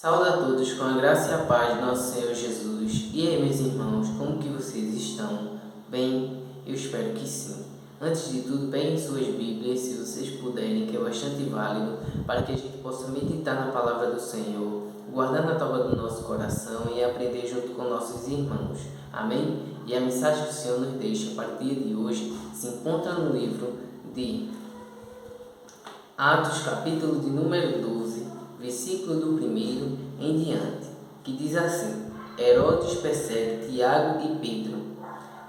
Saúde a todos com a graça e a paz do nosso Senhor Jesus. E aí, meus irmãos, como que vocês estão? Bem, eu espero que sim. Antes de tudo, peguem suas Bíblias, se vocês puderem, que é bastante válido, para que a gente possa meditar na palavra do Senhor, guardar na tábua do nosso coração e aprender junto com nossos irmãos. Amém? E a mensagem que o Senhor nos deixa para o dia de hoje se encontra no livro de Atos, capítulo de número 12, versículo do 1 em diante, que diz assim: Herodes persegue Tiago e Pedro.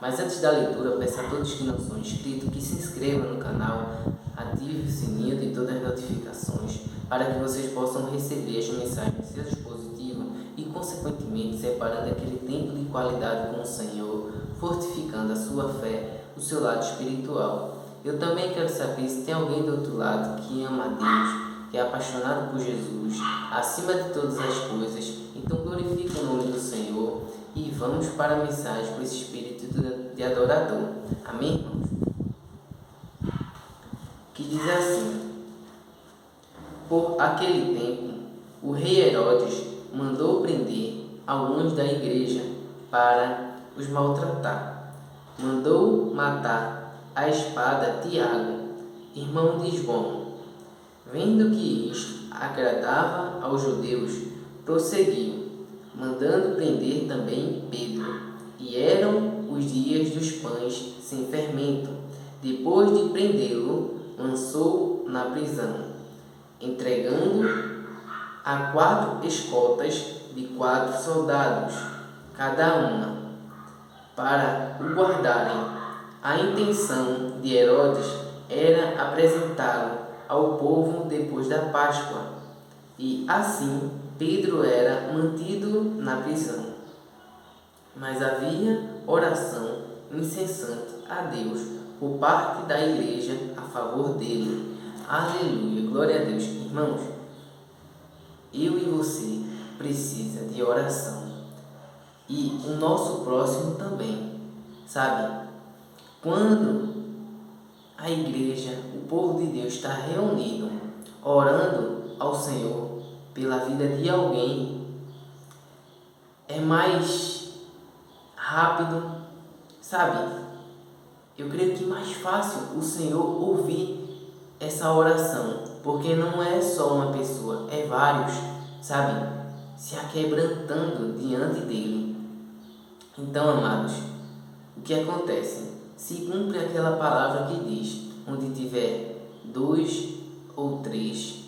Mas antes da leitura, peço a todos que não são inscritos que se inscrevam no canal, ative o sininho de todas as notificações, para que vocês possam receber as mensagens de seu dispositivo e, consequentemente, separando aquele tempo de qualidade com o Senhor, fortificando a sua fé, o seu lado espiritual. Eu também quero saber se tem alguém do outro lado que ama a Deus, que é apaixonado por Jesus, acima de todas as coisas. Então glorifique o nome do Senhor e vamos para a mensagem com esse espírito de adorador. Amém, irmãos? Que diz assim: Por aquele tempo, o rei Herodes mandou prender alguns da igreja para os maltratar. Mandou matar à espada Tiago, irmão de João. Vendo que isto agradava aos judeus, prosseguiu, mandando prender também Pedro. E eram os dias dos pães sem fermento. Depois de prendê-lo, lançou na prisão, entregando a 4 escoltas de 4 soldados, cada uma, para o guardarem. A intenção de Herodes era apresentá-lo ao povo depois da Páscoa, e assim Pedro era mantido na prisão. Mas havia oração incessante a Deus por parte da igreja a favor dele. Aleluia, glória a Deus. Irmãos, eu e você precisa de oração, e o nosso próximo também, sabe? Quando a igreja, o povo de Deus está reunido, orando ao Senhor pela vida de alguém, é mais rápido, sabe? Eu creio que mais fácil o Senhor ouvir essa oração, porque não é só uma pessoa, é vários, sabe? Se aquebrantando diante dele. Então, amados, o que acontece? Se cumpre aquela palavra que diz: onde tiver 2 ou 3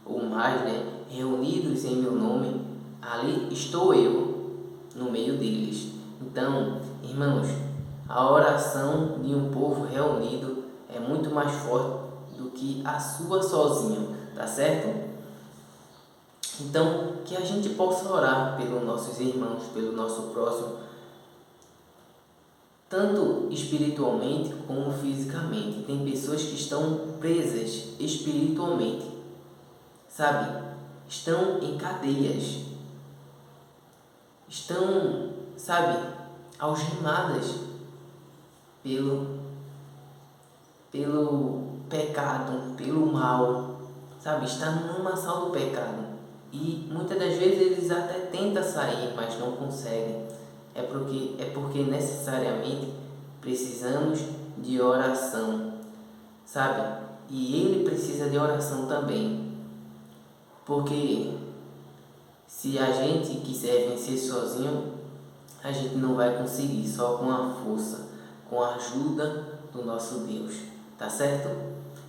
ou mais, reunidos em meu nome, ali estou eu no meio deles. Então, irmãos, a oração de um povo reunido é muito mais forte do que a sua sozinho, tá certo? Então, que a gente possa orar pelos nossos irmãos, pelo nosso próximo, tanto espiritualmente como fisicamente. Tem pessoas que estão presas espiritualmente, sabe? Estão em cadeias, estão, sabe, algemadas pelo pecado, pelo mal, sabe? Está no lamaçal do pecado. E muitas das vezes eles até tentam sair, mas não conseguem. É porque necessariamente precisamos de oração, sabe? E ele precisa de oração também. Porque se a gente quiser vencer sozinho, a gente não vai conseguir, só com a força, com a ajuda do nosso Deus, tá certo?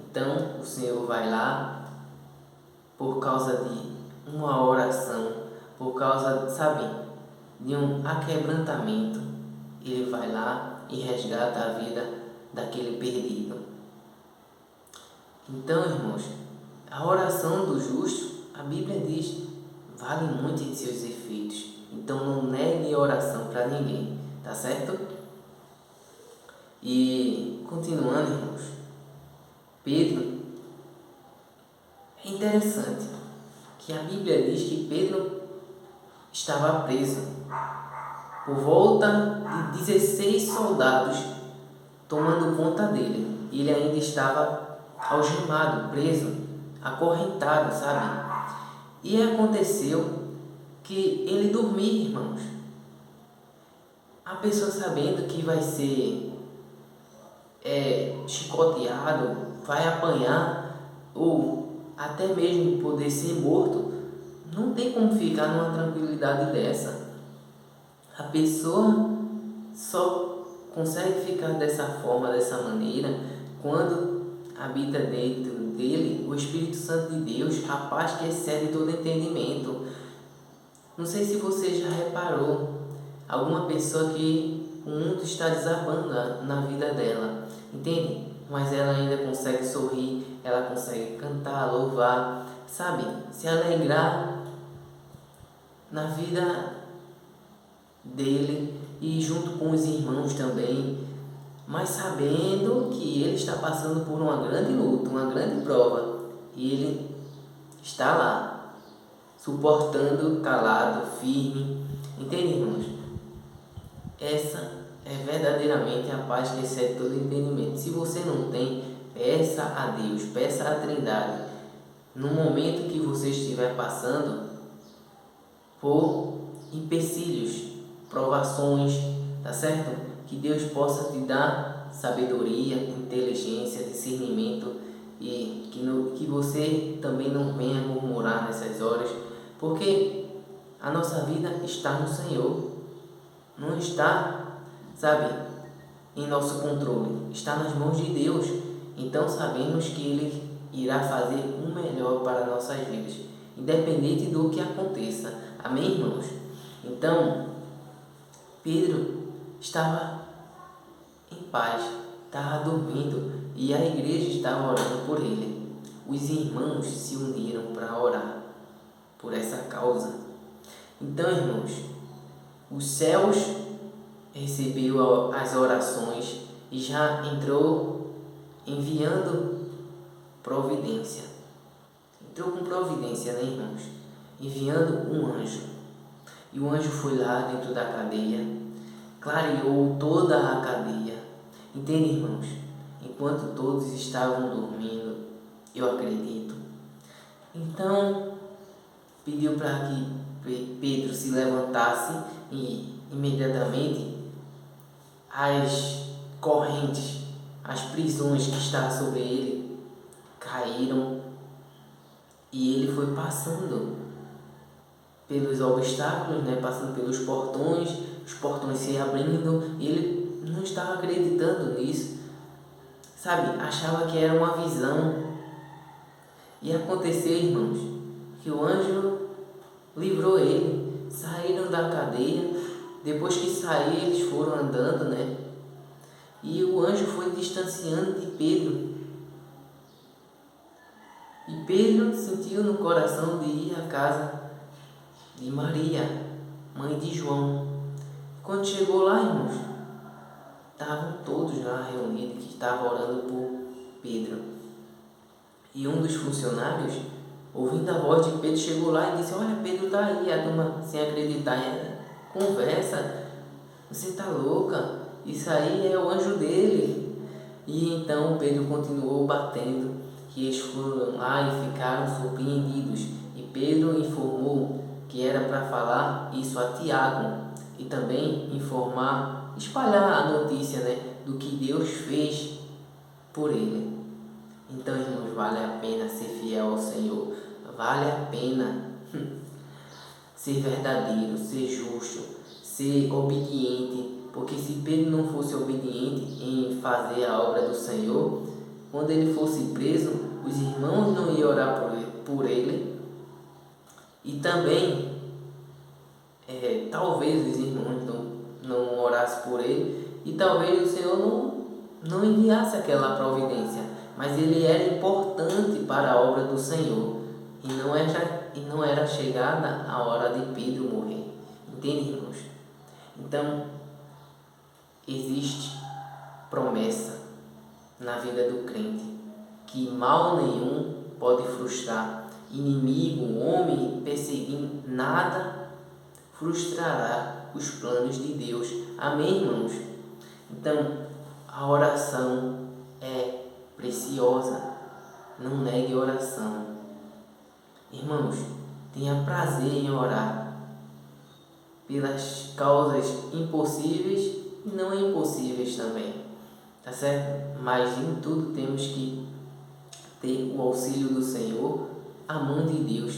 Então o Senhor vai lá por causa de uma oração, por causa, sabe, de um aquebrantamento. Ele vai lá e resgata a vida daquele perdido. Então, irmãos, a oração do justo, a Bíblia diz, vale muito em seus efeitos. Então não negue a oração para ninguém, tá certo? E continuando, irmãos, Pedro, é interessante que a Bíblia diz que Pedro estava preso. Por volta de 16 soldados tomando conta dele. Ele ainda estava algemado, preso, acorrentado, sabe? E aconteceu que ele dormir, irmãos. A pessoa sabendo que vai ser chicoteado, vai apanhar ou até mesmo poder ser morto, não tem como ficar numa tranquilidade dessa. A pessoa só consegue ficar dessa forma, dessa maneira, quando habita dentro dele o Espírito Santo de Deus, a paz que excede todo entendimento. Não sei se você já reparou, alguma pessoa que o mundo está desabando na vida dela, entende? Mas ela ainda consegue sorrir, ela consegue cantar, louvar, sabe? Se alegrar na vida dele e junto com os irmãos também, mas sabendo que ele está passando por uma grande luta, uma grande prova, e ele está lá, suportando, calado, firme. Entende, irmãos? Essa é verdadeiramente a paz que excede todo entendimento. Se você não tem, peça a Deus, peça à Trindade, no momento que você estiver passando por empecilhos, provações, tá certo? Que Deus possa te dar sabedoria, inteligência, discernimento, e que você também não venha murmurar nessas horas, porque a nossa vida está no Senhor, não está, sabe, em nosso controle, está nas mãos de Deus. Então sabemos que Ele irá fazer o melhor para nossas vidas, independente do que aconteça. Amém, irmãos? Então, Pedro estava em paz, estava dormindo e a igreja estava orando por ele. Os irmãos se uniram para orar por essa causa. Então, irmãos, os céus recebeu as orações e já entrou enviando providência. Entrou com providência, né, irmãos? Enviando um anjo. E o anjo foi lá dentro da cadeia, clareou toda a cadeia. Entende, irmãos? Enquanto todos estavam dormindo, eu acredito. Então, pediu para que Pedro se levantasse e imediatamente as correntes, as prisões que estavam sobre ele caíram e ele foi passando pelos obstáculos, né? Passando pelos portões, os portões se abrindo, e ele não estava acreditando nisso, sabe? Achava que era uma visão. E aconteceu, irmãos, que o anjo livrou ele, saíram da cadeia. Depois que saíram, eles foram andando, né? E o anjo foi distanciando de Pedro. E Pedro sentiu no coração de ir à casa de Maria, mãe de João. Quando chegou lá, irmãos, estavam todos lá reunidos, que estavam orando por Pedro. E um dos funcionários, ouvindo a voz de Pedro, chegou lá e disse: olha, Pedro está aí. A turma, sem acreditar, conversa, você está louca, isso aí é o anjo dele. E então Pedro continuou batendo, que eles foram lá e ficaram surpreendidos. E Pedro informou que era para falar isso a Tiago e também informar, espalhar a notícia, né, do que Deus fez por ele. Então, irmãos, vale a pena ser fiel ao Senhor, vale a pena ser verdadeiro, ser justo, ser obediente, porque se Pedro não fosse obediente em fazer a obra do Senhor, quando ele fosse preso, os irmãos não iam orar por ele. E também, talvez os irmãos não orassem por ele, e talvez o Senhor não enviasse aquela providência, mas ele era importante para a obra do Senhor, e não era chegada a hora de Pedro morrer. Entende, irmãos? Então, existe promessa na vida do crente, que mal nenhum pode frustrar. Inimigo, homem perseguindo, nada frustrará os planos de Deus. Amém, irmãos? Então, a oração é preciosa. Não negue a oração. Irmãos, tenha prazer em orar. pelas causas impossíveis e não impossíveis também, tá certo? Mas em tudo temos que ter o auxílio do Senhor, a mão de Deus,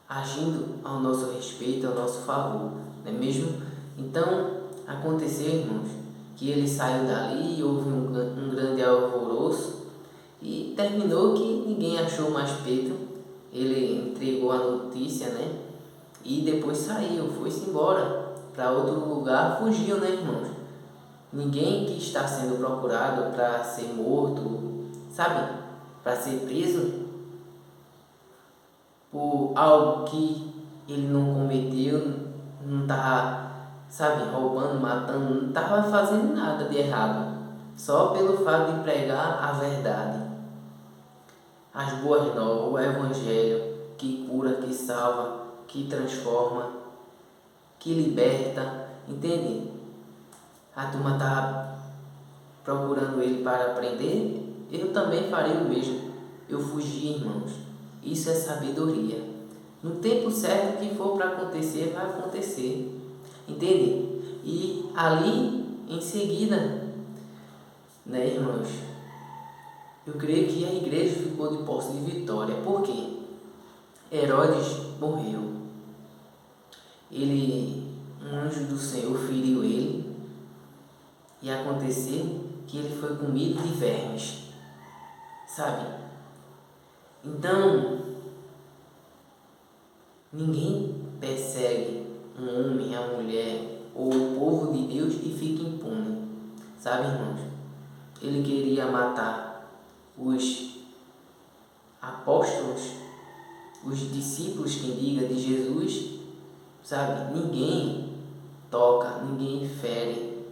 agindo ao nosso respeito, ao nosso favor, não é mesmo? Então, aconteceu, irmãos, que ele saiu dali e houve um grande alvoroço e terminou que ninguém achou mais Pedro. Ele entregou a notícia, né? E depois saiu, foi-se embora para outro lugar, fugiu, né, irmãos? Ninguém que está sendo procurado para ser morto, sabe? Para ser preso por algo que ele não cometeu, não estava, sabe, roubando, matando, não estava fazendo nada de errado, só pelo fato de pregar a verdade, as boas novas, o evangelho que cura, que salva, que transforma, que liberta, entende? A turma estava procurando ele para prender, eu também farei o mesmo. Eu fugi, irmãos. Isso é sabedoria. No tempo certo que for para acontecer, vai acontecer. Entende? E ali, em seguida, né, irmãos? Eu creio que a igreja ficou de posse de vitória. Por quê? Herodes morreu. Um anjo do Senhor feriu ele. E aconteceu que ele foi comido de vermes. Sabe? Então, ninguém persegue um homem, a mulher ou o povo de Deus e fica impune. Sabe, irmãos? Ele queria matar os apóstolos, os discípulos, quem diga, de Jesus. Sabe? Ninguém toca, ninguém fere,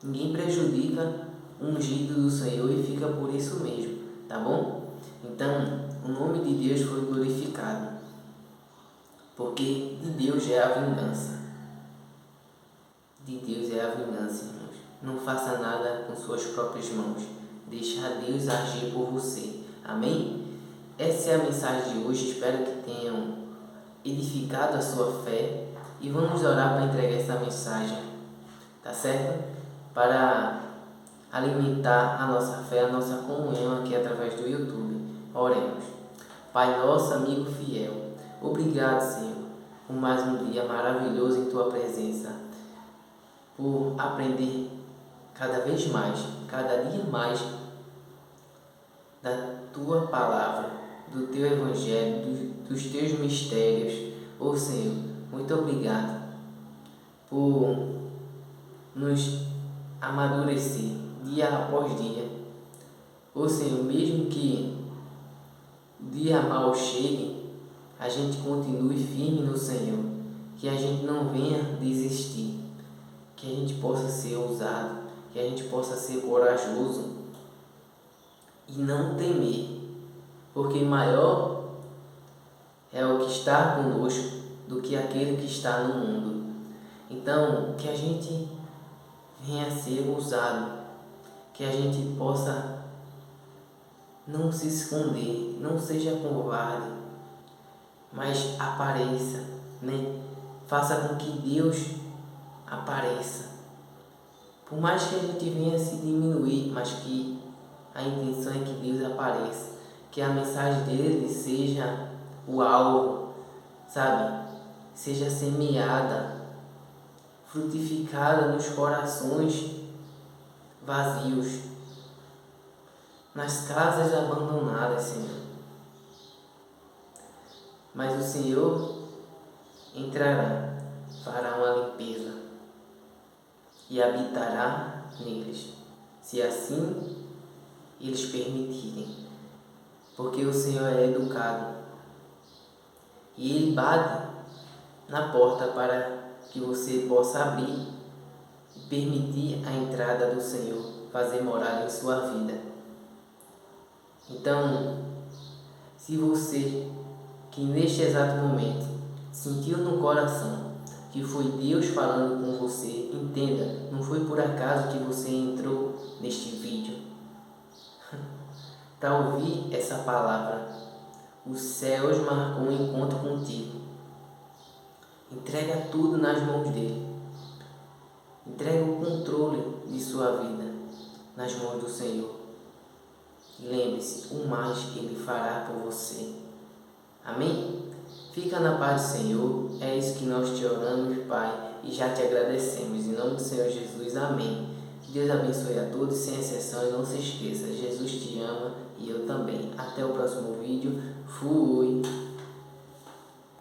ninguém prejudica o ungido do Senhor e fica por isso mesmo, tá bom? Então, o nome de Deus foi glorificado, porque de Deus é a vingança. De Deus é a vingança, irmãos. Não faça nada com suas próprias mãos. Deixa Deus agir por você. Amém? Essa é a mensagem de hoje. Espero que tenham edificado a sua fé. E vamos orar para entregar essa mensagem, tá certo? Para alimentar a nossa fé, a nossa comunhão aqui através do YouTube. Oremos. Pai nosso, amigo fiel, obrigado, Senhor, por mais um dia maravilhoso em Tua presença, por aprender cada vez mais, cada dia mais da Tua palavra, do Teu Evangelho, dos Teus mistérios. Ô Senhor, muito obrigado por nos amadurecer dia após dia. Ô Senhor, mesmo que o dia mal chegue, a gente continue firme no Senhor, que a gente não venha desistir, que a gente possa ser ousado, que a gente possa ser corajoso e não temer, porque maior é o que está conosco do que aquele que está no mundo. Então, que a gente venha ser ousado, que a gente possa não se esconder, não seja covarde, mas apareça, né? Faça com que Deus apareça. Por mais que a gente venha se diminuir, mas que a intenção é que Deus apareça, que a mensagem dele seja o alvo, sabe? Seja semeada, frutificada nos corações vazios, nas casas abandonadas, Senhor. Mas o Senhor entrará, fará uma limpeza e habitará neles, se assim eles permitirem, porque o Senhor é educado e Ele bate na porta para que você possa abrir e permitir a entrada do Senhor, fazer morada em sua vida. Então, se você que neste exato momento sentiu no coração que foi Deus falando com você, entenda, não foi por acaso que você entrou neste vídeo. Para ouvir essa palavra, os céus marcou um encontro contigo. Entrega tudo nas mãos dele. Entrega o controle de sua vida nas mãos do Senhor. E lembre-se, o mais Ele fará por você. Amém? Fica na paz do Senhor. É isso que nós te oramos, Pai, e já te agradecemos. Em nome do Senhor Jesus, amém. Deus abençoe a todos, sem exceção, e não se esqueça, Jesus te ama e eu também. Até o próximo vídeo. Fui!